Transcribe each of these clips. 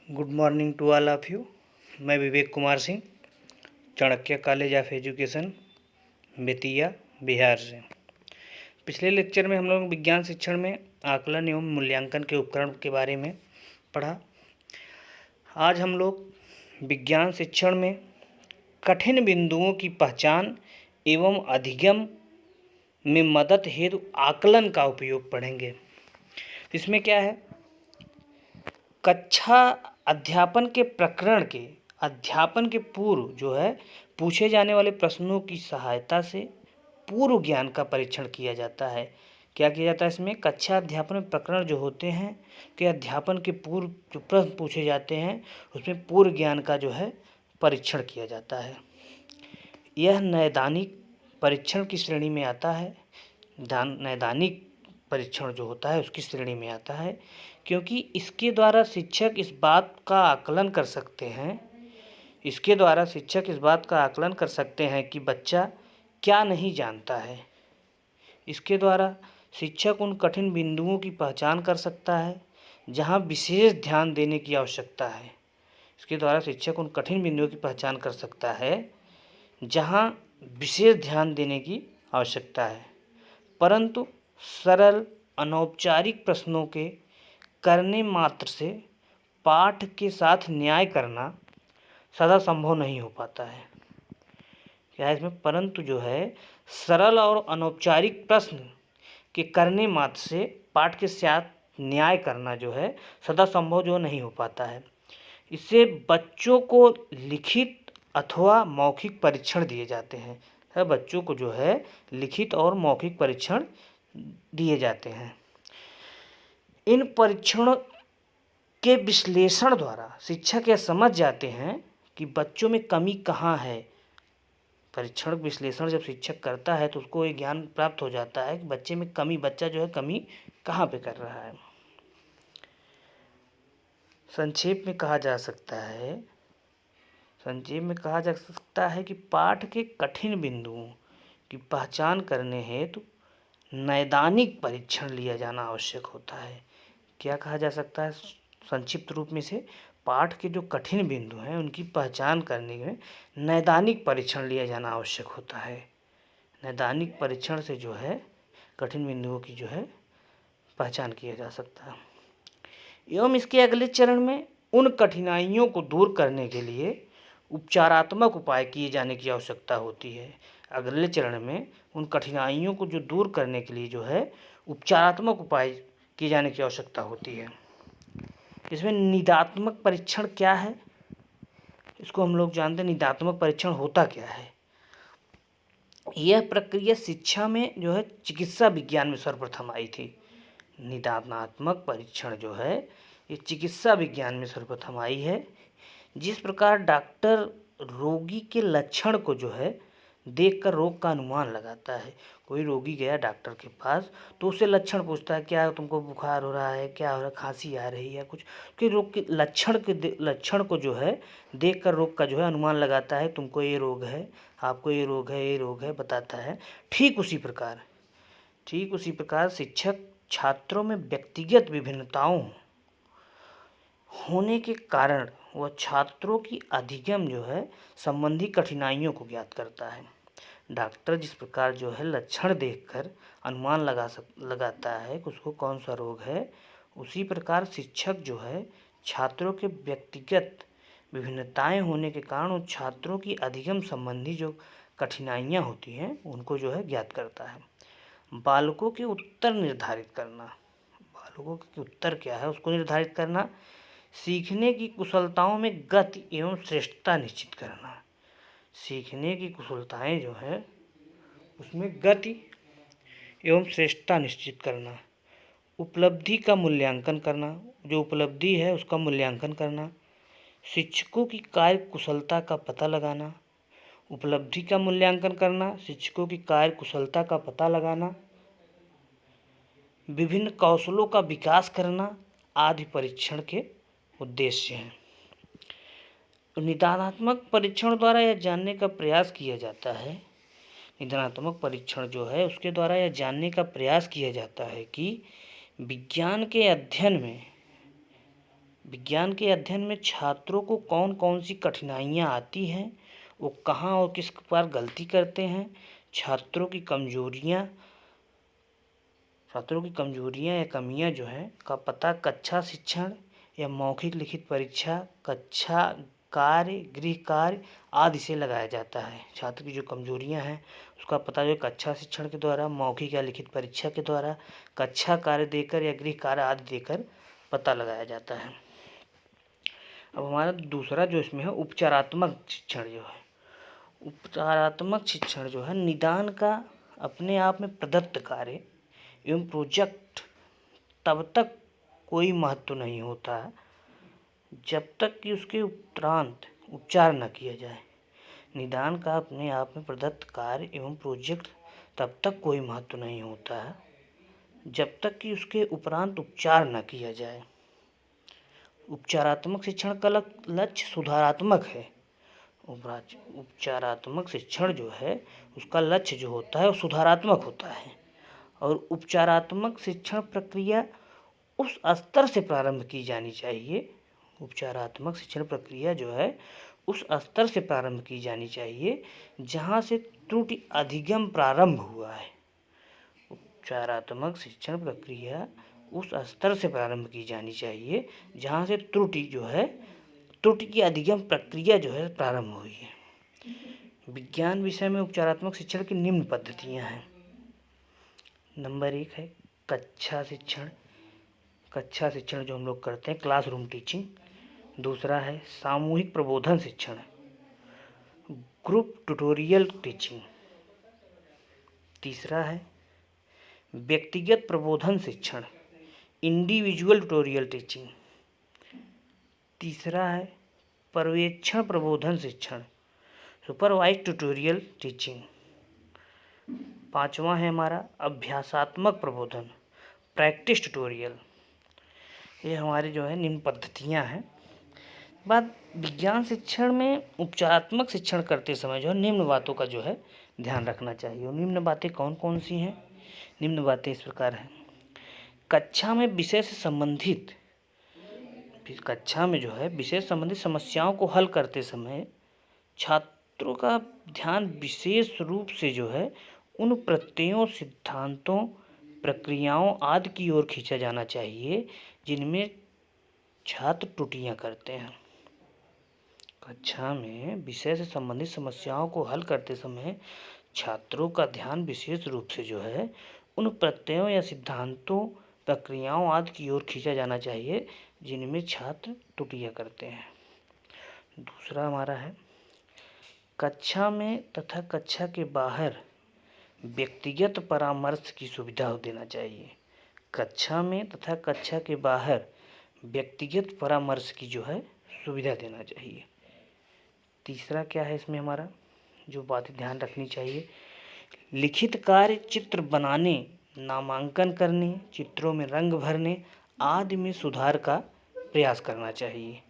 Good morning to all of you. मैं Vivek Kumar Singh, Chanakya college of education, Bettiah, Bihar से। पिछले लेक्चर में हम लोग विज्ञान शिक्षण में आकलन एवं मूल्यांकन के उपकरण के बारे में पढ़ा। आज हम लोग विज्ञान शिक्षण में कठिन बिंदुओं की पहचान एवं अधिगम में मदद हेतु आकलन का उपयोग पढ़ेंगे। इसमें क्या है, कक्षा अध्यापन के प्रकरण के अध्यापन के पूर्व जो है पूछे जाने वाले प्रश्नों की सहायता से पूर्व ज्ञान का परीक्षण किया जाता है। क्या किया जाता है इसमें? कक्षा अध्यापन में प्रकरण जो होते हैं कि अध्यापन के पूर्व जो प्रश्न पूछे जाते हैं उसमें पूर्व ज्ञान का जो है परीक्षण किया जाता है। यह नैदानिक परीक्षण की श्रेणी में आता है। नैदानिक परीक्षण जो होता है उसकी श्रेणी में आता है, क्योंकि इसके द्वारा शिक्षक इस बात का आकलन कर सकते हैं कि बच्चा क्या नहीं जानता है। इसके द्वारा शिक्षक उन कठिन बिंदुओं की पहचान कर सकता है जहां विशेष ध्यान देने की आवश्यकता है। इसके द्वारा शिक्षक उन कठिन बिंदुओं की पहचान कर सकता है जहां विशेष ध्यान देने की आवश्यकता है, परंतु सरल अनौपचारिक प्रश्नों के करने मात्र से पाठ के साथ न्याय करना सदा संभव नहीं हो पाता है। क्या है इसमें? परंतु जो है सरल और अनौपचारिक प्रश्न के करने मात्र से पाठ के साथ न्याय करना जो है सदा संभव जो नहीं हो पाता है। इससे बच्चों को लिखित अथवा मौखिक परीक्षण दिए जाते हैं। बच्चों को जो है लिखित और मौखिक परीक्षण दिए जाते हैं। इन परीक्षणों के विश्लेषण द्वारा शिक्षक यह समझ जाते हैं कि बच्चों में कमी कहाँ है। परीक्षण विश्लेषण जब शिक्षक करता है तो उसको ये ज्ञान प्राप्त हो जाता है कि बच्चा जो है कमी कहाँ पे कर रहा है। संक्षेप में कहा जा सकता है कि पाठ के कठिन बिंदुओं की पहचान करने हेतु नैदानिक परीक्षण लिया जाना आवश्यक होता है। क्या कहा जा सकता है संक्षिप्त रूप में से? पाठ के जो कठिन बिंदु हैं उनकी पहचान करने में नैदानिक परीक्षण लिया जाना आवश्यक होता है। नैदानिक परीक्षण से जो है कठिन बिंदुओं की जो है पहचान किया जा सकता है। एवं इसके अगले चरण में उन कठिनाइयों को दूर करने के लिए उपचारात्मक उपाय किए जाने की आवश्यकता होती है। अगले चरण में उन कठिनाइयों को जो दूर करने के लिए जो है उपचारात्मक उपाय किए जाने की आवश्यकता होती है। इसमें निदात्मक परीक्षण क्या है, इसको हम लोग जानते हैं। निदात्मक परीक्षण होता क्या है? यह प्रक्रिया शिक्षा में जो है चिकित्सा विज्ञान में सर्वप्रथम आई थी। निदानात्मक परीक्षण जो है ये चिकित्सा विज्ञान में सर्वप्रथम आई है। जिस प्रकार डॉक्टर रोगी के लक्षण को जो है देखकर रोग का अनुमान लगाता है। कोई रोगी गया डॉक्टर के पास तो उससे लक्षण पूछता है, क्या तुमको बुखार हो रहा है, क्या हो रहा है, खांसी आ रही है, कुछ कि रोग के लक्षण को जो है देखकर रोग का जो है अनुमान लगाता है। तुमको ये रोग है, आपको ये रोग है बताता है। ठीक उसी प्रकार शिक्षक छात्रों में व्यक्तिगत विभिन्नताओं होने के कारण वह छात्रों की अधिगम जो है संबंधी कठिनाइयों को ज्ञात करता है। डॉक्टर जिस प्रकार जो है लक्षण देखकर अनुमान लगाता है कि उसको कौन सा रोग है, उसी प्रकार शिक्षक जो है छात्रों के व्यक्तिगत विभिन्नताएं होने के कारण उन छात्रों की अधिगम संबंधी जो कठिनाइयां होती हैं उनको जो है ज्ञात करता है। बालकों के उत्तर निर्धारित करना, बालकों के उत्तर क्या है उसको निर्धारित करना। सीखने की कुशलताओं में गति एवं श्रेष्ठता निश्चित करना। सीखने की कुशलताएं जो है उसमें गति एवं श्रेष्ठता निश्चित करना। उपलब्धि का मूल्यांकन करना, जो उपलब्धि है उसका मूल्यांकन करना। शिक्षकों की कार्य कुशलता का पता लगाना। उपलब्धि का मूल्यांकन करना, शिक्षकों की कार्य कुशलता का पता लगाना, विभिन्न कौशलों का विकास करना आदि परीक्षण के उद्देश्य हैं। निदानात्मक परीक्षण द्वारा यह जानने का प्रयास किया जाता है, निदानात्मक परीक्षण जो है उसके द्वारा यह जानने का प्रयास किया जाता है कि विज्ञान के अध्ययन में विज्ञान के अध्ययन में छात्रों को कौन कौन सी कठिनाइयाँ आती हैं, वो कहाँ और किस बार गलती करते हैं, छात्रों की कमजोरियाँ या कमियाँ जो हैं का पता कक्षा शिक्षण या मौखिक लिखित परीक्षा, कक्षा कार्य, गृह कार्य आदि से लगाया जाता है। छात्र की जो कमजोरियां हैं उसका पता जो कक्षा शिक्षण के द्वारा, मौखिक या लिखित परीक्षा के द्वारा, कक्षा कार्य देकर या गृह कार्य आदि देकर पता लगाया जाता है। अब हमारा दूसरा जो इसमें है उपचारात्मक शिक्षण जो है, उपचारात्मक शिक्षण जो है निदान का अपने आप में प्रदत्त कार्य एवं प्रोजेक्ट तब तक कोई महत्व नहीं होता है जब तक कि उसके उपरांत उपचार न किया जाए। निदान का अपने आप में प्रदत्त कार्य एवं प्रोजेक्ट तब तक कोई महत्व नहीं होता है जब तक कि उसके उपरांत उपचार न किया जाए। उपचारात्मक शिक्षण का लक्ष्य सुधारात्मक है। उपचारात्मक शिक्षण जो है उसका लक्ष्य जो होता है वो सुधारात्मक होता है और उपचारात्मक शिक्षण प्रक्रिया उस स्तर से प्रारंभ की जानी चाहिए। उपचारात्मक शिक्षण प्रक्रिया जो है उस स्तर से प्रारंभ की जानी चाहिए जहाँ से त्रुटि अधिगम प्रारंभ हुआ है। उपचारात्मक शिक्षण प्रक्रिया उस स्तर से प्रारंभ की जानी चाहिए जहाँ से त्रुटि की अधिगम प्रक्रिया जो है प्रारंभ हुई है। विज्ञान विषय में उपचारात्मक शिक्षण की निम्न पद्धतियाँ हैं। नंबर 1 है कक्षा शिक्षण। कक्षा शिक्षण जो हम लोग करते हैं क्लासरूम टीचिंग। दूसरा है सामूहिक प्रबोधन शिक्षण, ग्रुप ट्यूटोरियल टीचिंग। तीसरा है व्यक्तिगत प्रबोधन शिक्षण, इंडिविजुअल ट्यूटोरियल टीचिंग। तीसरा है पर्यवेक्षण प्रबोधन शिक्षण, सुपरवाइज्ड ट्यूटोरियल टीचिंग। पांचवा है हमारा अभ्यासात्मक प्रबोधन, प्रैक्टिस ट्यूटोरियल। ये हमारी जो है निम्न पद्धतियाँ हैं। बात विज्ञान शिक्षण में उपचारात्मक शिक्षण करते समय जो है निम्न बातों का जो है ध्यान रखना चाहिए। और निम्न बातें कौन कौन सी हैं? निम्न बातें इस प्रकार हैं। कक्षा में विषय से संबंधित समस्याओं को हल करते समय छात्रों का ध्यान विशेष रूप से जो है उन प्रत्ययों, सिद्धांतों, प्रक्रियाओं आदि की ओर खींचा जाना चाहिए जिनमें छात्र त्रुटियां करते हैं। कक्षा में विषय से संबंधित समस्याओं को हल करते समय छात्रों का ध्यान विशेष रूप से जो है उन प्रत्ययों या सिद्धांतों, प्रक्रियाओं आदि की ओर खींचा जाना चाहिए जिनमें छात्र त्रुटियां करते हैं। दूसरा हमारा है कक्षा में तथा कक्षा के बाहर व्यक्तिगत परामर्श की सुविधा देना चाहिए। कक्षा में तथा कक्षा के बाहर व्यक्तिगत परामर्श की जो है सुविधा देना चाहिए। तीसरा क्या है इसमें हमारा जो बातें ध्यान रखनी चाहिए, लिखित कार्य, चित्र बनाने, नामांकन करने, चित्रों में रंग भरने आदि में सुधार का प्रयास करना चाहिए।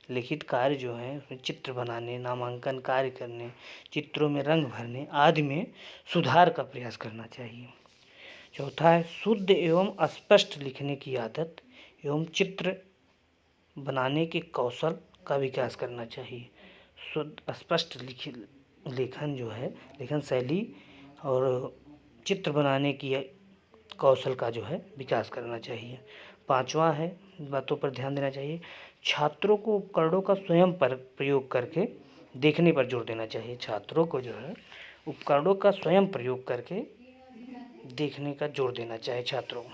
लिखित कार्य जो है उसमें चित्र बनाने, नामांकन कार्य करने, चित्रों में रंग भरने आदि में सुधार का प्रयास करना चाहिए। चौथा है शुद्ध एवं स्पष्ट लिखने की आदत एवं चित्र बनाने के कौशल का विकास करना चाहिए। शुद्ध स्पष्ट लेखन जो है, लेखन शैली और चित्र बनाने की कौशल का जो है विकास करना चाहिए। पांचवा है बातों पर ध्यान देना चाहिए, छात्रों को उपकरणों का स्वयं पर प्रयोग करके देखने पर जोर देना चाहिए। छात्रों को जो है उपकरणों का स्वयं प्रयोग करके देखने का जोर देना चाहिए छात्रों को।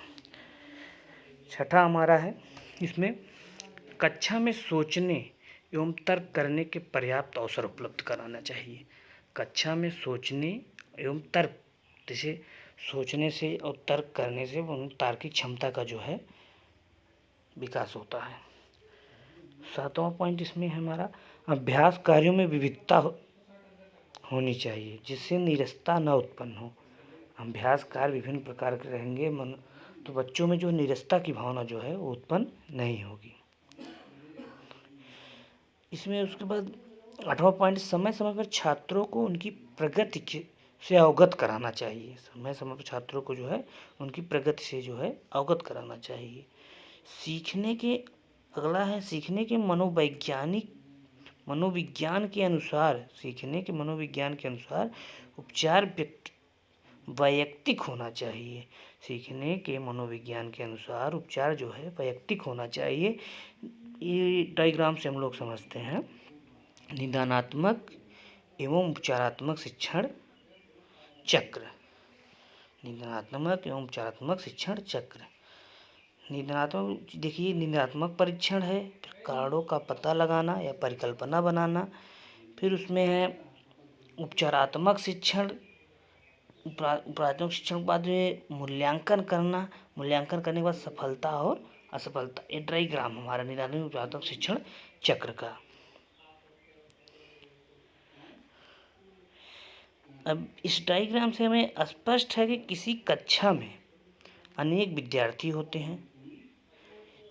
छठा हमारा है इसमें कक्षा में सोचने एवं तर्क करने के पर्याप्त अवसर उपलब्ध कराना चाहिए। कक्षा में सोचने एवं तर्क, जैसे सोचने से और तर्क करने से तार्किक क्षमता का जो है विकास होता है। सातवां पॉइंट इसमें है हमारा अभ्यास कार्यों में विविधता होनी चाहिए जिससे नीरसता न उत्पन्न हो। अभ्यास कार्य विभिन्न प्रकार के रहेंगे तो बच्चों में जो नीरसता की भावना जो है वो उत्पन्न नहीं होगी। इसमें उसके बाद 8वां पॉइंट समय समय पर छात्रों को उनकी प्रगति से अवगत कराना चाहिए। समय समय पर छात्रों को जो है उनकी प्रगति से जो है अवगत कराना चाहिए। सीखने के अगला है सीखने के मनोविज्ञान के अनुसार उपचार वैयक्तिक होना चाहिए। सीखने के मनोविज्ञान के अनुसार उपचार जो है वैयक्तिक होना चाहिए। ये डायग्राम से हम लोग समझते हैं। निदानात्मक एवं उपचारात्मक शिक्षण चक्र। निदानात्मक एवं उपचारात्मक शिक्षण चक्र। निदानात्मक देखिए, निदानात्मक परीक्षण है, फिर कारणों का पता लगाना या परिकल्पना बनाना, फिर उसमें है उपचारात्मक शिक्षण। उपचारात्मक शिक्षण के बाद मूल्यांकन करना, मूल्यांकन करने के बाद सफलता और असफलता। ये डायग्राम हमारा निदानात्मक उपचारात्मक शिक्षण चक्र का। अब इस डायग्राम से हमें स्पष्ट है कि किसी कक्षा में अनेक विद्यार्थी होते हैं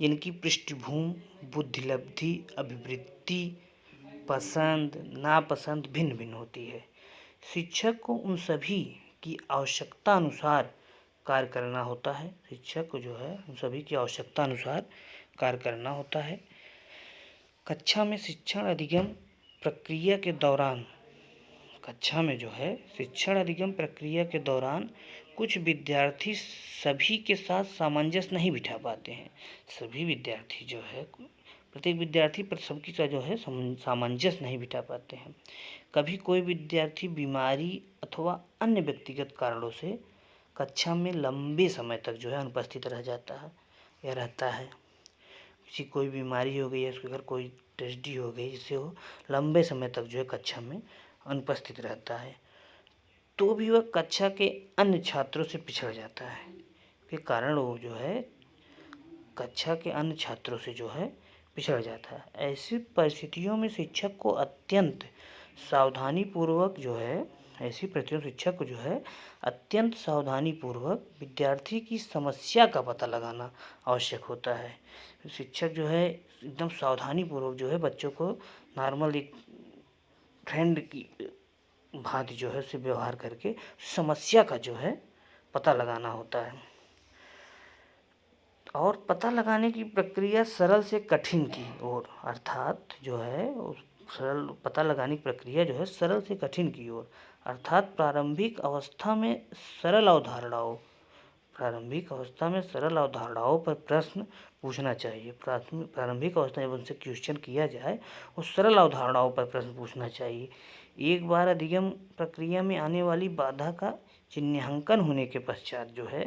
जिनकी पृष्ठभूमि, बुद्धिलब्धि, अभिवृत्ति, पसंद नापसंद भिन्न भिन्न होती है। शिक्षक को उन सभी की आवश्यकता अनुसार कार्य करना होता है। शिक्षक को जो है उन सभी की आवश्यकता अनुसार कार्य करना होता है। कक्षा में शिक्षण अधिगम प्रक्रिया के दौरान कुछ विद्यार्थी सभी के साथ सामंजस्य नहीं बिठा पाते हैं। सभी विद्यार्थी जो है, प्रत्येक विद्यार्थी पर सबकी का जो है सामंजस्य नहीं बिठा पाते हैं। कभी कोई विद्यार्थी बीमारी अथवा अन्य व्यक्तिगत कारणों से कक्षा में लंबे समय तक जो है अनुपस्थित रह जाता है या रहता है। किसी कोई बीमारी हो गई है, उसके घर कोई ट्रेजेडी हो गई, जिससे वो लंबे समय तक जो है कक्षा में अनुपस्थित रहता है, तो भी वह कक्षा के अन्य छात्रों से पिछड़ जाता है। के कारण वो जो है कक्षा के अन्य छात्रों से जो है पिछड़ जाता है। ऐसी परिस्थितियों में शिक्षक को अत्यंत सावधानीपूर्वक विद्यार्थी की समस्या का पता लगाना आवश्यक होता है। शिक्षक जो है एकदम सावधानीपूर्वक जो है बच्चों को नॉर्मल एक फ्रेंड की भांति जो है उससे व्यवहार करके समस्या का जो है पता लगाना होता है। और पता लगाने की प्रक्रिया सरल से कठिन की ओर, अर्थात जो है पता लगाने की प्रक्रिया जो है सरल से कठिन की ओर, अर्थात प्रारंभिक अवस्था में सरल अवधारणाओं पर प्रश्न पूछना चाहिए। प्रारंभिक अवस्था में उनसे क्वेश्चन किया जाए, उस सरल अवधारणाओं पर प्रश्न पूछना चाहिए। एक बार अधिगम प्रक्रिया में आने वाली बाधा का चिन्हांकन होने के पश्चात जो है,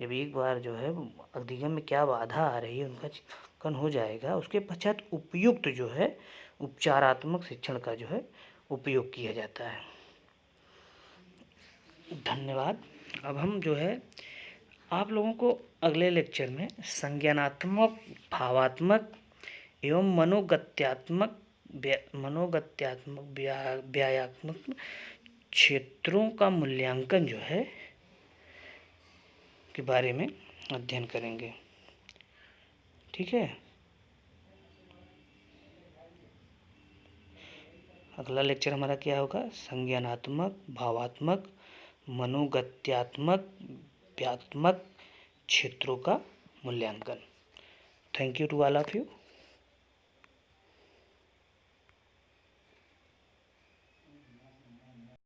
जब एक बार जो है अधिगम में क्या बाधा आ रही है उनका चिन्हांकन हो जाएगा, उसके पश्चात उपयुक्त जो है उपचारात्मक शिक्षण का जो है उपयोग किया जाता है। धन्यवाद। अब हम जो है आप लोगों को अगले लेक्चर में संज्ञानात्मक, भावात्मक एवं व्यायात्मक क्षेत्रों का मूल्यांकन जो है के बारे में अध्ययन करेंगे। ठीक है, अगला लेक्चर हमारा क्या होगा? संज्ञानात्मक, भावात्मक, मनोगत्यात्मक, व्यात्मक क्षेत्रों का मूल्यांकन। Thank you to all of you.